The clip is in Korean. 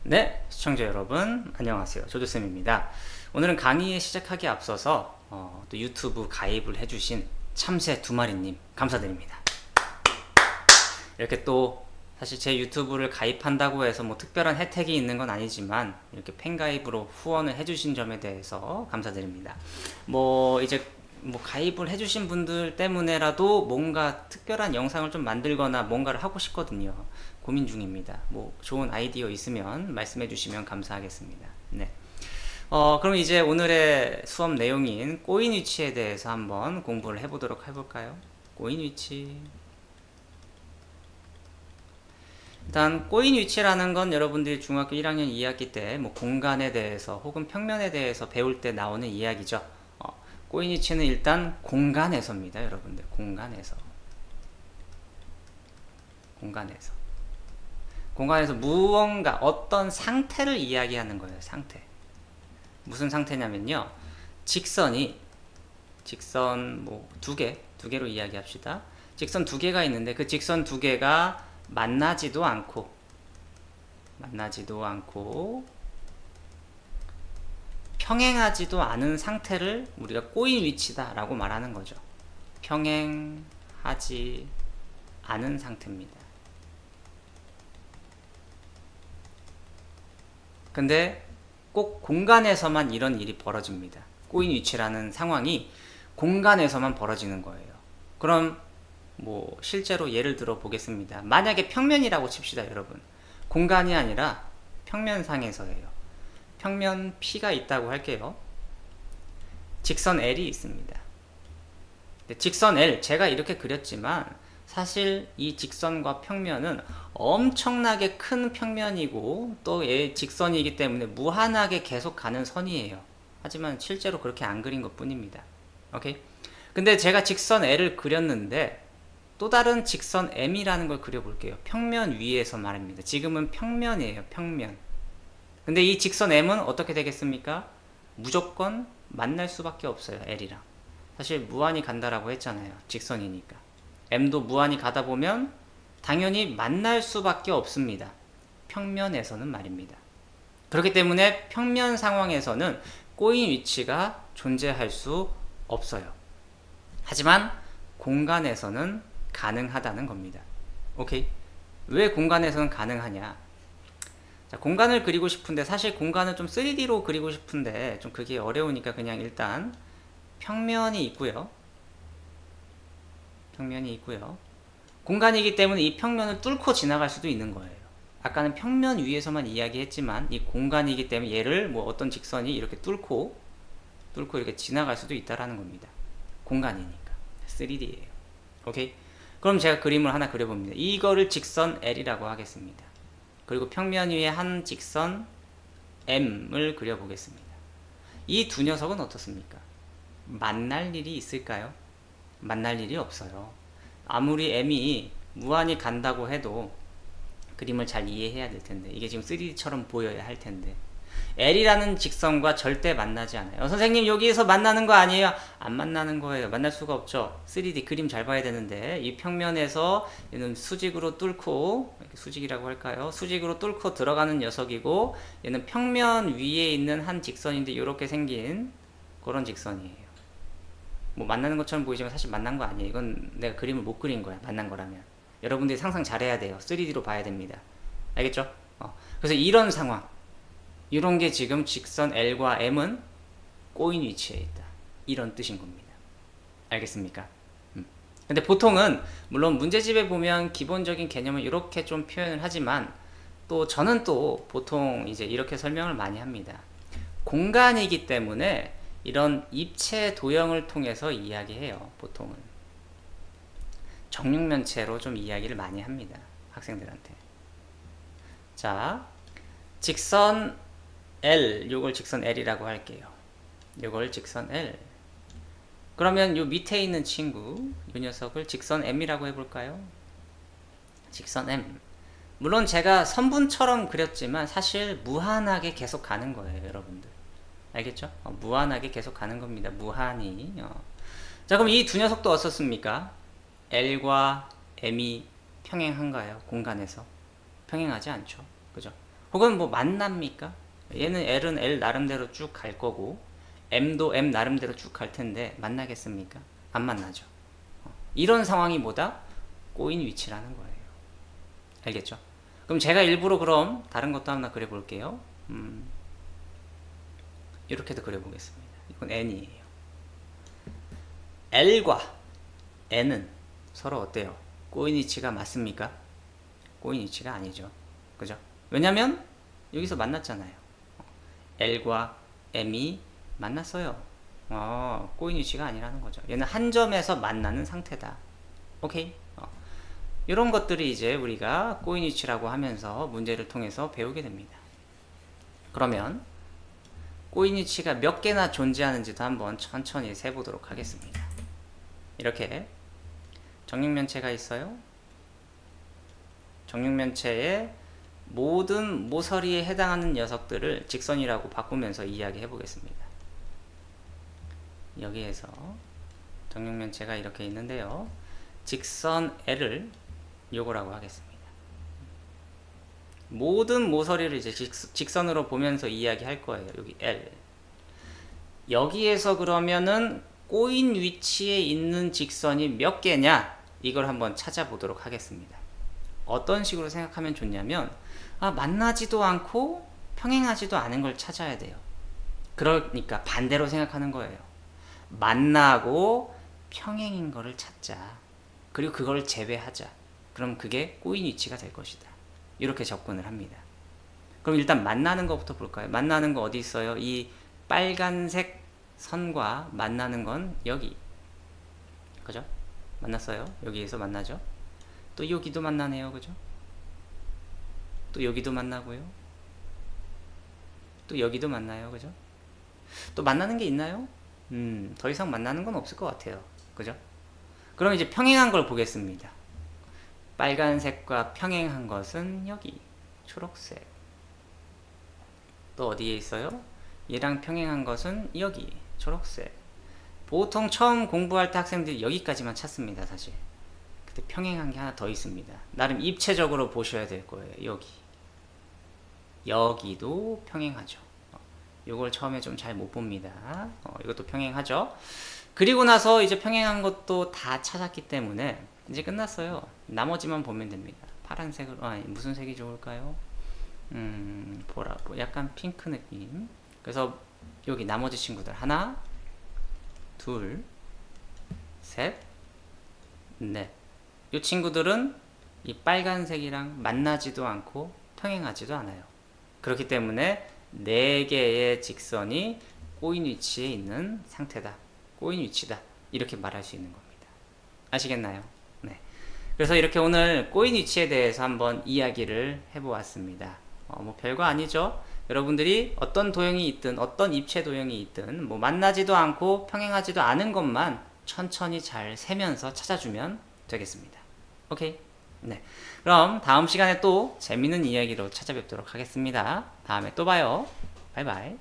네, 시청자 여러분 안녕하세요. 조조쌤입니다. 오늘은 강의 시작하기에 앞서서 또 유튜브 가입을 해주신 참새 두 마리님 감사드립니다. 이렇게 또 사실 제 유튜브를 가입한다고 해서 뭐 특별한 혜택이 있는 건 아니지만 이렇게 팬가입으로 후원을 해주신 점에 대해서 감사드립니다. 뭐 이제 뭐 가입을 해주신 분들 때문에라도 뭔가 특별한 영상을 좀 만들거나 뭔가를 하고 싶거든요. 고민 중입니다. 뭐 좋은 아이디어 있으면 말씀해 주시면 감사하겠습니다. 네. 그럼 이제 오늘의 수업 내용인 꼬인 위치에 대해서 한번 공부를 해보도록 해볼까요? 꼬인 위치. 일단 꼬인 위치라는 건 여러분들이 중학교 1학년 2학기 때 뭐 공간에 대해서 혹은 평면에 대해서 배울 때 나오는 이야기죠. 꼬인 위치는 일단 공간에서입니다. 여러분들 공간에서 무언가 어떤 상태를 이야기하는 거예요. 상태. 무슨 상태냐면요, 직선 뭐 두 개로 이야기합시다. 직선 두 개가 있는데 그 직선 두 개가 만나지도 않고 평행하지도 않은 상태를 우리가 꼬인 위치다 라고 말하는 거죠. 평행하지 않은 상태입니다. 근데 꼭 공간에서만 이런 일이 벌어집니다. 꼬인 위치라는 상황이 공간에서만 벌어지는 거예요. 그럼 뭐 실제로 예를 들어 보겠습니다. 만약에 평면이라고 칩시다. 여러분, 공간이 아니라 평면상에서예요. 평면 P가 있다고 할게요. 직선 L이 있습니다. 직선 L, 제가 이렇게 그렸지만 사실 이 직선과 평면은 엄청나게 큰 평면이고 또 얘 직선이기 때문에 무한하게 계속 가는 선이에요. 하지만 실제로 그렇게 안 그린 것 뿐입니다. 오케이? 근데 제가 직선 L을 그렸는데 또 다른 직선 M이라는 걸 그려볼게요. 평면 위에서 말입니다. 지금은 평면이에요. 평면. 근데 이 직선 M은 어떻게 되겠습니까? 무조건 만날 수밖에 없어요. L이랑. 사실 무한히 간다라고 했잖아요. 직선이니까. M도 무한히 가다 보면 당연히 만날 수밖에 없습니다. 평면에서는 말입니다. 그렇기 때문에 평면 상황에서는 꼬인 위치가 존재할 수 없어요. 하지만 공간에서는 가능하다는 겁니다. 오케이? 왜 공간에서는 가능하냐? 자, 공간을 그리고 싶은데 사실 공간을 좀 3D로 그리고 싶은데 좀 그게 어려우니까 그냥 일단 평면이 있고요. 공간이기 때문에 이 평면을 뚫고 지나갈 수도 있는 거예요. 아까는 평면 위에서만 이야기했지만 이 공간이기 때문에 얘를 뭐 어떤 직선이 이렇게 뚫고 이렇게 지나갈 수도 있다라는 겁니다. 공간이니까 3D예요. 오케이? 그럼 제가 그림을 하나 그려봅니다. 이거를 직선 L이라고 하겠습니다. 그리고 평면 위에 한 직선 M을 그려보겠습니다. 이 두 녀석은 어떻습니까? 만날 일이 있을까요? 만날 일이 없어요. 아무리 M이 무한히 간다고 해도 그림을 잘 이해해야 될 텐데, 이게 지금 3D처럼 보여야 할 텐데, L이라는 직선과 절대 만나지 않아요. 선생님 여기에서 만나는 거 아니에요? 안 만나는 거예요. 만날 수가 없죠. 3D 그림 잘 봐야 되는데 이 평면에서 얘는 수직으로 뚫고, 수직이라고 할까요? 수직으로 뚫고 들어가는 녀석이고, 얘는 평면 위에 있는 한 직선인데 이렇게 생긴 그런 직선이에요. 뭐 만나는 것처럼 보이지만 사실 만난 거 아니에요. 이건 내가 그림을 못 그린 거야. 만난 거라면. 여러분들이 상상 잘해야 돼요. 3D로 봐야 됩니다. 알겠죠? 그래서 이런 상황, 이런 게 지금 직선 L과 M은 꼬인 위치에 있다. 이런 뜻인 겁니다. 알겠습니까? 근데 보통은 물론 문제집에 보면 기본적인 개념을 이렇게 좀 표현을 하지만 또 저는 또 보통 이제 이렇게 설명을 많이 합니다. 공간이기 때문에 이런 입체 도형을 통해서 이야기해요. 보통은 정육면체로 좀 이야기를 많이 합니다. 학생들한테. 자, 직선 L, 요걸 직선 L이라고 할게요. 요걸 직선 L. 그러면 요 밑에 있는 친구, 요 녀석을 직선 M이라고 해볼까요? 직선 M. 물론 제가 선분처럼 그렸지만 사실 무한하게 계속 가는 거예요, 여러분들. 알겠죠? 무한하게 계속 가는 겁니다. 무한히. 자, 그럼 이 두 녀석도 어떻습니까? L과 M이 평행한가요? 공간에서? 평행하지 않죠. 그죠? 혹은 뭐 만납니까? 얘는 L은 L 나름대로 쭉 갈 거고 M도 M 나름대로 쭉 갈 텐데 만나겠습니까? 안 만나죠. 이런 상황이 뭐다? 꼬인 위치라는 거예요. 알겠죠? 그럼 제가 일부러 그럼 다른 것도 하나 그려볼게요. 이렇게도 그려보겠습니다. 이건 N이에요. L과 N은 서로 어때요? 꼬인 위치가 맞습니까? 꼬인 위치가 아니죠. 그죠? 왜냐면 여기서 만났잖아요. L과 M이 만났어요. 꼬인 위치가 아니라는 거죠. 얘는 한 점에서 만나는 상태다. 오케이? 이런 것들이 이제 우리가 꼬인 위치라고 하면서 문제를 통해서 배우게 됩니다. 그러면 꼬인 위치가 몇 개나 존재하는지도 한번 천천히 세보도록 하겠습니다. 이렇게 정육면체가 있어요. 정육면체의 모든 모서리에 해당하는 녀석들을 직선이라고 바꾸면서 이야기해 보겠습니다. 여기에서 정육면체가 이렇게 있는데요. 직선 L을 요거라고 하겠습니다. 모든 모서리를 이제 직선으로 보면서 이야기할 거예요. 여기 L. 여기에서 그러면은 꼬인 위치에 있는 직선이 몇 개냐? 이걸 한번 찾아보도록 하겠습니다. 어떤 식으로 생각하면 좋냐면 만나지도 않고 평행하지도 않은 걸 찾아야 돼요. 그러니까 반대로 생각하는 거예요. 만나고 평행인 거를 찾자. 그리고 그걸 제외하자. 그럼 그게 꼬인 위치가 될 것이다. 이렇게 접근을 합니다. 그럼 일단 만나는 것부터 볼까요? 만나는 거 어디 있어요? 이 빨간색 선과 만나는 건 여기. 그죠? 만났어요. 여기에서 만나죠. 또 여기도 만나네요. 그죠? 또 여기도 만나고요. 또 여기도 만나요. 그죠? 또 만나는 게 있나요? 더 이상 만나는 건 없을 것 같아요. 그죠? 그럼 이제 평행한 걸 보겠습니다. 빨간색과 평행한 것은 여기 초록색. 또 어디에 있어요? 얘랑 평행한 것은 여기 초록색. 보통 처음 공부할 때 학생들이 여기까지만 찾습니다. 사실 근데 평행한 게 하나 더 있습니다. 나름 입체적으로 보셔야 될 거예요. 여기도 평행하죠. 이걸 처음에 좀 잘 못 봅니다. 이것도 평행하죠. 그리고 나서 이제 평행한 것도 다 찾았기 때문에 이제 끝났어요. 나머지만 보면 됩니다. 파란색으로 무슨 색이 좋을까요? 약간 핑크 느낌. 그래서 여기 나머지 친구들 하나, 둘, 셋, 넷. 이 친구들은 이 빨간색이랑 만나지도 않고 평행하지도 않아요. 그렇기 때문에 4개의 직선이 꼬인 위치에 있는 상태다. 꼬인 위치다. 이렇게 말할 수 있는 겁니다. 아시겠나요? 네. 그래서 이렇게 오늘 꼬인 위치에 대해서 한번 이야기를 해보았습니다. 뭐 별거 아니죠. 여러분들이 어떤 도형이 있든 어떤 입체 도형이 있든 뭐 만나지도 않고 평행하지도 않은 것만 천천히 잘 세면서 찾아주면 되겠습니다. 오케이? 네. 그럼 다음 시간에 또 재밌는 이야기로 찾아뵙도록 하겠습니다. 다음에 또 봐요. 바이바이.